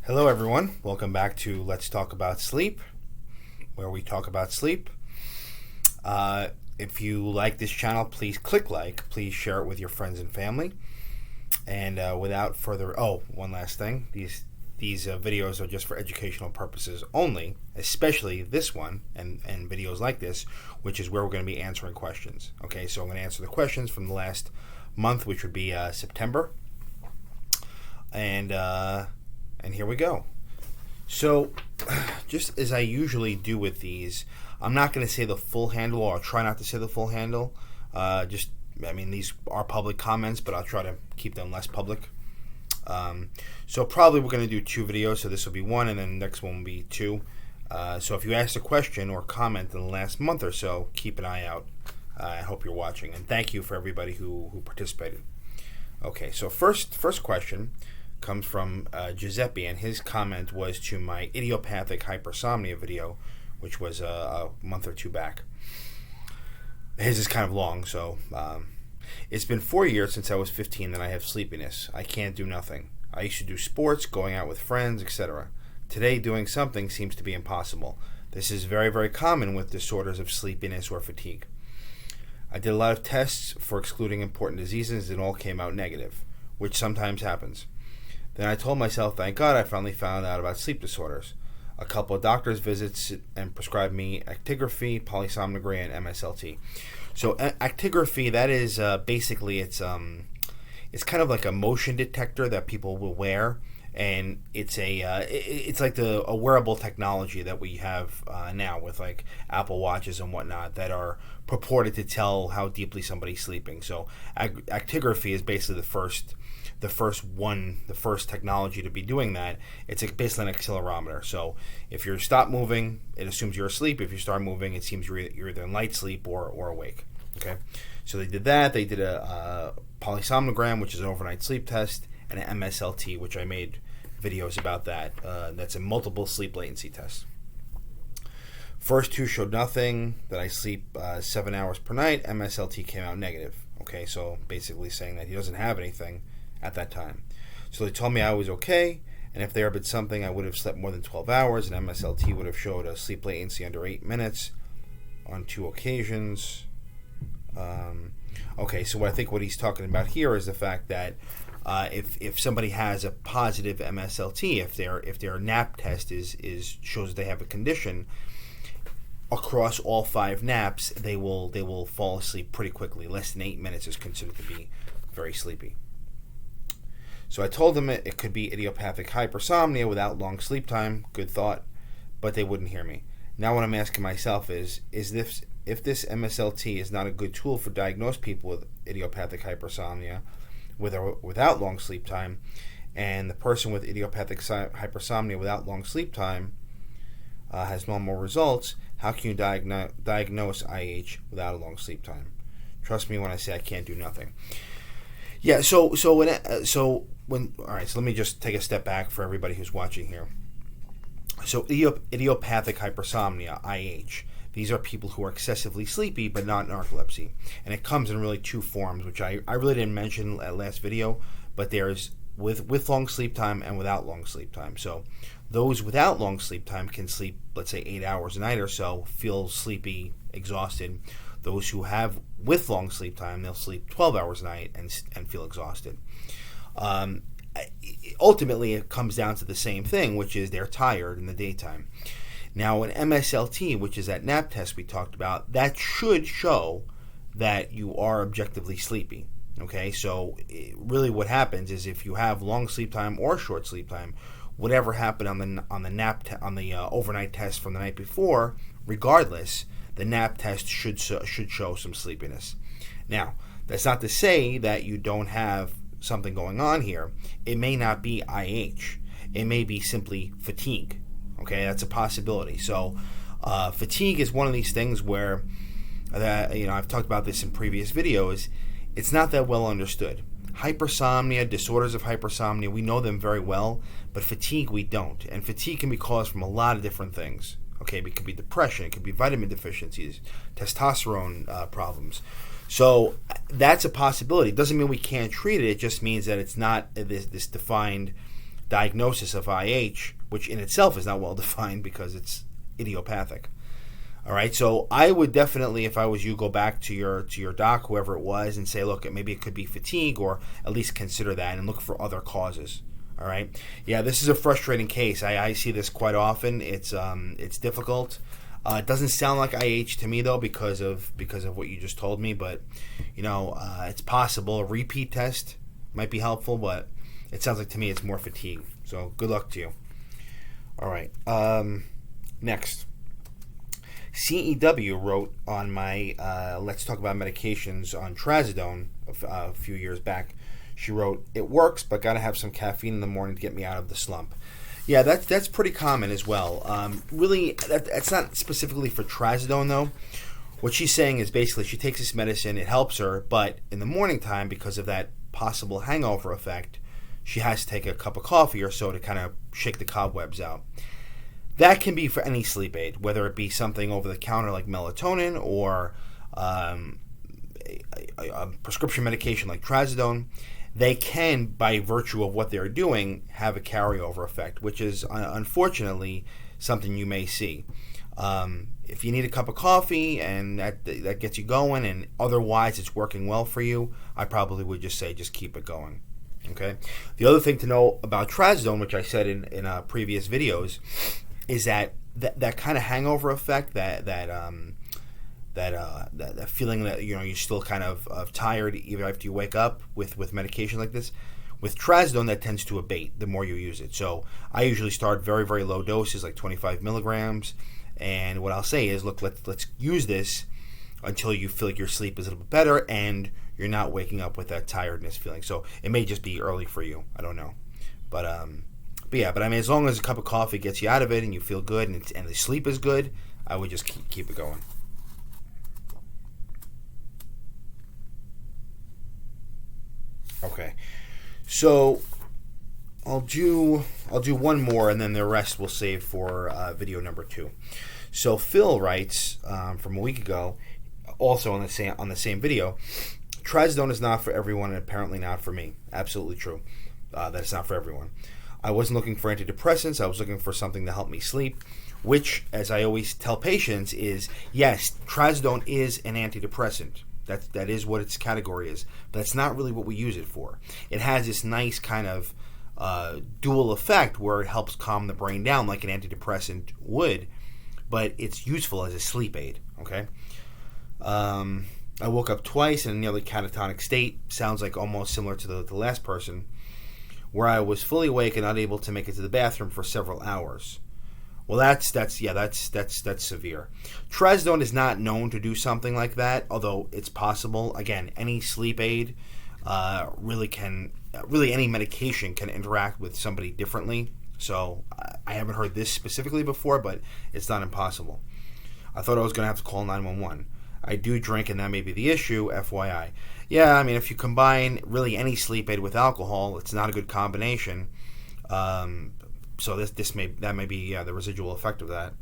Hello, everyone. Welcome back to Let's Talk About Sleep, where we talk about sleep. If you like this channel, please click like. Please share it with your friends and family. And without further... one last thing. These videos are just for educational purposes only, especially this one and videos like this, which is where we're going to be answering questions. Okay, so I'm going to answer the questions from the last month, which would be September. And here we go. So, just as I usually do with these, I'm not going to say the full handle, or I'll try not to say the full handle. These are public comments, but I'll try to keep them less public. So probably we're going to do 2 videos, so this will be 1, and then the next one will be 2. So if you asked a question or comment in the last month or so, keep an eye out. I hope you're watching, and thank you for everybody who participated. Okay, so first question comes from Giuseppe, and his comment was to my idiopathic hypersomnia video, which was a month or 2 back. His is kind of long, so it's been 4 years since I was 15 that I have sleepiness. I can't do nothing. I used to do sports, going out with friends, etc. Today, doing something seems to be impossible. This is very, very common with disorders of sleepiness or fatigue. I did a lot of tests for excluding important diseases and all came out negative, which sometimes happens. Then I told myself, thank God I finally found out about sleep disorders. A couple of doctor's visits and prescribed me actigraphy, polysomnography, and MSLT. So actigraphy, that is basically it's kind of like a motion detector that people will wear, and it's like a wearable technology that we have now with like Apple Watches and whatnot that are purported to tell how deeply somebody's sleeping. So actigraphy is basically the first technology to be doing that. It's basically an accelerometer. So if you stop moving, it assumes you're asleep. If you start moving, it seems you're either in light sleep or awake. Okay, so they did that. They did a polysomnogram, which is an overnight sleep test, and an MSLT, which I made videos about that. That's a multiple sleep latency test. First 2 showed nothing, that I sleep 7 hours per night. MSLT came out negative. Okay, so basically saying that he doesn't have anything at that time. So they told me I was okay, and if there had been something, I would have slept more than 12 hours, and MSLT would have showed a sleep latency under 8 minutes on 2 occasions. Okay, so I think what he's talking about here is the fact that if somebody has a positive MSLT, if their NAP test shows that they have a condition, across all 5 naps, they will fall asleep pretty quickly. Less than 8 minutes is considered to be very sleepy. So I told them it could be idiopathic hypersomnia without long sleep time. Good thought, but they wouldn't hear me. Now what I'm asking myself is if this MSLT is not a good tool for diagnosed people with idiopathic hypersomnia with or without long sleep time, and the person with idiopathic hypersomnia without long sleep time has normal results, how can you diagnose IH without a long sleep time? Trust me when I say I can't do nothing. Yeah, so let me just take a step back for everybody who's watching here. So idiopathic hypersomnia, IH, these are people who are excessively sleepy but not narcolepsy. And it comes in really 2 forms, which I really didn't mention at last video, but there's with long sleep time and without long sleep time. So those without long sleep time can sleep, let's say, 8 hours a night or so, feel sleepy, exhausted. Those who have with long sleep time, they'll sleep 12 hours a night and feel exhausted. Ultimately, it comes down to the same thing, which is they're tired in the daytime. Now, an MSLT, which is that NAP test we talked about, that should show that you are objectively sleepy. Okay, so really what happens is if you have long sleep time or short sleep time, whatever happened on the NAP on the overnight test from the night before, regardless, the NAP test should show some sleepiness. Now, that's not to say that you don't have something going on here. It may not be IH. It may be simply fatigue. Okay, that's a possibility. So, fatigue is one of these things where, I've talked about this in previous videos. It's not that well understood. Hypersomnia, disorders of hypersomnia, we know them very well, but fatigue we don't. And fatigue can be caused from a lot of different things. Okay, it could be depression, it could be vitamin deficiencies, testosterone problems. So that's a possibility. It doesn't mean we can't treat it. It just means that it's not this defined diagnosis of IH, which in itself is not well defined because it's idiopathic. All right, so I would definitely, if I was you, go back to your doc, whoever it was, and say, look, maybe it could be fatigue, or at least consider that and look for other causes. All right, yeah, this is a frustrating case. I see this quite often. It's difficult. It doesn't sound like IH to me though, because of what you just told me. But it's possible. A repeat test might be helpful, but it sounds like to me it's more fatigue. So good luck to you. All right, next. CEW wrote on my Let's Talk About Medications on Trazodone a few years back. She wrote, "It works, but got to have some caffeine in the morning to get me out of the slump." Yeah, that's pretty common as well. Really, that's not specifically for Trazodone, though. What she's saying is basically she takes this medicine, it helps her, but in the morning time, because of that possible hangover effect, she has to take a cup of coffee or so to kind of shake the cobwebs out. That can be for any sleep aid, whether it be something over the counter like melatonin or a prescription medication like Trazodone. They can, by virtue of what they're doing, have a carryover effect, which is unfortunately something you may see. If you need a cup of coffee and that gets you going, and otherwise it's working well for you, I probably would just say just keep it going. Okay. The other thing to know about Trazodone, which I said in previous videos, is that kind of hangover effect, that feeling that you're still kind of tired even after you wake up with medication like this. With Trazodone, that tends to abate the more you use it. So I usually start very, very low doses, like 25 milligrams. And what I'll say is, look, let's use this until you feel like your sleep is a little bit better and you're not waking up with that tiredness feeling. So it may just be early for you. I don't know, but I mean, as long as a cup of coffee gets you out of it and you feel good and the sleep is good, I would just keep it going. Okay, so I'll do one more, and then the rest we'll save for video number 2. So Phil writes from a week ago, also on the same video, Trazodone is not for everyone, and apparently not for me. Absolutely true. That it's not for everyone. I wasn't looking for antidepressants. I was looking for something to help me sleep, which, as I always tell patients, is yes, Trazodone is an antidepressant. That is what its category is. But that's not really what we use it for. It has this nice kind of dual effect where it helps calm the brain down like an antidepressant would, but it's useful as a sleep aid. Okay. I woke up twice in a nearly catatonic state. Sounds like almost similar to the last person, where I was fully awake and unable to make it to the bathroom for several hours. Well, that's severe. Trazodone is not known to do something like that, although it's possible. Again, any sleep aid really any medication can interact with somebody differently. So I haven't heard this specifically before, but it's not impossible. I thought I was going to have to call 911. I do drink, and that may be the issue, FYI. Yeah, I mean, if you combine really any sleep aid with alcohol, it's not a good combination. So that may be the residual effect of that.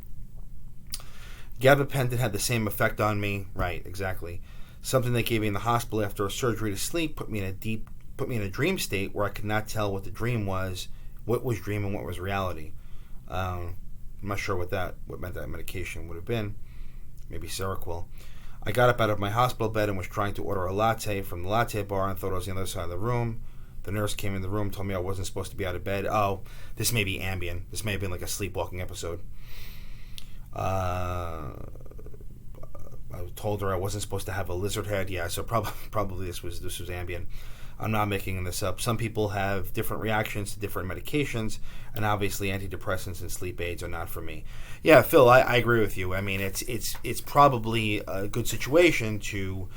Gabapentin had the same effect on me. Right, exactly. Something they gave me in the hospital after a surgery to sleep put me in a dream state where I could not tell what the dream was, what was dream and what was reality. I'm not sure what meant that medication would have been. Maybe Seroquel. I got up out of my hospital bed and was trying to order a latte from the latte bar and thought I was on the other side of the room. The nurse came in the room, told me I wasn't supposed to be out of bed. Oh, this may be Ambien. This may have been like a sleepwalking episode. I told her I wasn't supposed to have a lizard head. Yeah, so probably this was Ambien. I'm not making this up. Some people have different reactions to different medications, and obviously antidepressants and sleep aids are not for me. Yeah, Phil, I agree with you. I mean, it's probably a good situation to,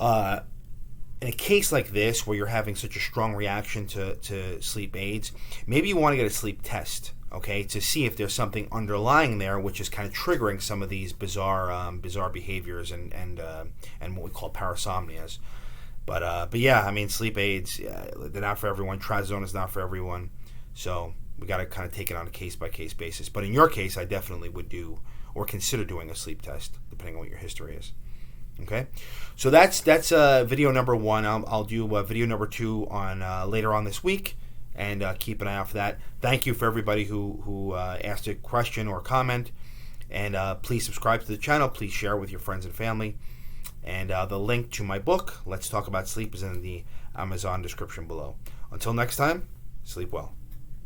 in a case like this where you're having such a strong reaction to sleep aids, maybe you want to get a sleep test, okay, to see if there's something underlying there which is kind of triggering some of these bizarre behaviors and what we call parasomnias. But yeah, I mean, sleep aids, they're not for everyone. Trazodone is not for everyone. So we got to kind of take it on a case-by-case basis. But in your case, I definitely would do or consider doing a sleep test, depending on what your history is. Okay? So that's video number 1. I'll do video number 2 on later on this week. and keep an eye out for that. Thank you for everybody who asked a question or comment, and please subscribe to the channel. Please share it with your friends and family. And the link to my book, Let's Talk About Sleep, is in the Amazon description below. Until next time, sleep well.